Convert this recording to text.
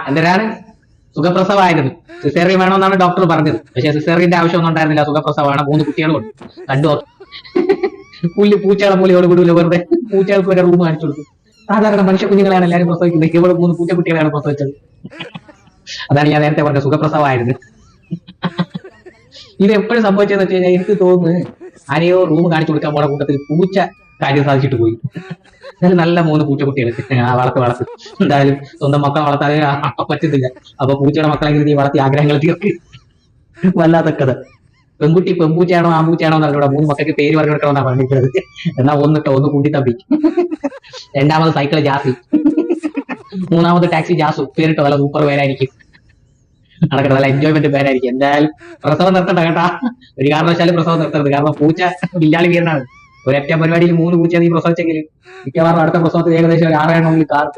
എന്തിനാണ്? സുഖപ്രസവമായിരുന്നു. സിസേറിയൻ വേണമെന്നാണ് ഡോക്ടർ പറഞ്ഞത്. പക്ഷെ സിസേറിയന്റെ ആവശ്യമൊന്നും ഉണ്ടായിരുന്നില്ല. സുഖപ്രസവമാണ്. 3 കുട്ടികളുണ്ട്. കണ്ടു പുല്ല് പൂച്ചകളെ പോലെ വിടൂല വെറുതെ. പൂച്ചകൾക്ക് ഒരു റൂം കാണിച്ചു കൊടുത്തു. സാധാരണ മനുഷ്യ കുഞ്ഞുങ്ങളെയാണ് എല്ലാവരും പ്രസവിക്കുന്നത്. ഇവള് 3 പൂച്ചക്കുട്ടികളെയാണ് പ്രസവിച്ചത്. അതാണ് ഞാൻ നേരത്തെ പറഞ്ഞത്, സുഖപ്രസവമായിരുന്നു. ഇത് എപ്പോഴും സംഭവിച്ചതെന്ന് വെച്ച് കഴിഞ്ഞാൽ എനിക്ക് തോന്നുന്നു ആരെയോ റൂം കാണിച്ചു കൊടുക്കാൻ പോണ കൂട്ടത്തിൽ പൂച്ച കാര്യം സാധിച്ചിട്ട് പോയി. എന്നാലും നല്ല 3 പൂച്ചക്കുട്ടികൾ വളർത്ത് എന്തായാലും സ്വന്തം മക്കളെ വളർത്താതെ പറ്റുന്നില്ല. അപ്പൊ പൂച്ചയുടെ മക്കളെങ്കിലും നീ വളർത്തി ആഗ്രഹങ്ങൾ തീർക്ക്. വല്ലാത്ത കഥ. പെൺകുട്ടി പെൺപൂച്ചയാണോ ആമ്പൂച്ചയാണോ എന്നറിഞ്ഞൂടാ. 3 മക്കൾക്ക് പേര് പറഞ്ഞു കൊടുക്കണമെന്നാണ് പറഞ്ഞിരിക്കുന്നത്. എന്നാ ഒന്ന് കൂട്ടിത്തമ്പി, രണ്ടാമത് സൈക്കിള് ജാസി, മൂന്നാമത് ടാക്സി ജാസു. പേരിട്ടോ നല്ല സൂപ്പർ പേരായിരിക്കും. നടക്കട്ടെ, നല്ല എൻജോയ്മെന്റ് പേരായിരിക്കും. എന്തായാലും പ്രസവം നിർത്തണ്ട കേട്ടാ. ഒരു കാരണവശാലും പ്രസവം നിർത്തരുത്. കാരണം പൂച്ച ബില്ലാളി വീരനാണ്. ഒരൊറ്റ പരിപാടിയിൽ 3 പൂച്ച നീ പ്രസവിച്ചെങ്കിൽ മിക്കവാറും അടുത്ത പ്രസവത്തിൽ ഏകദേശം ഒരു 6 എണ്ണമെങ്കിലും കാണും.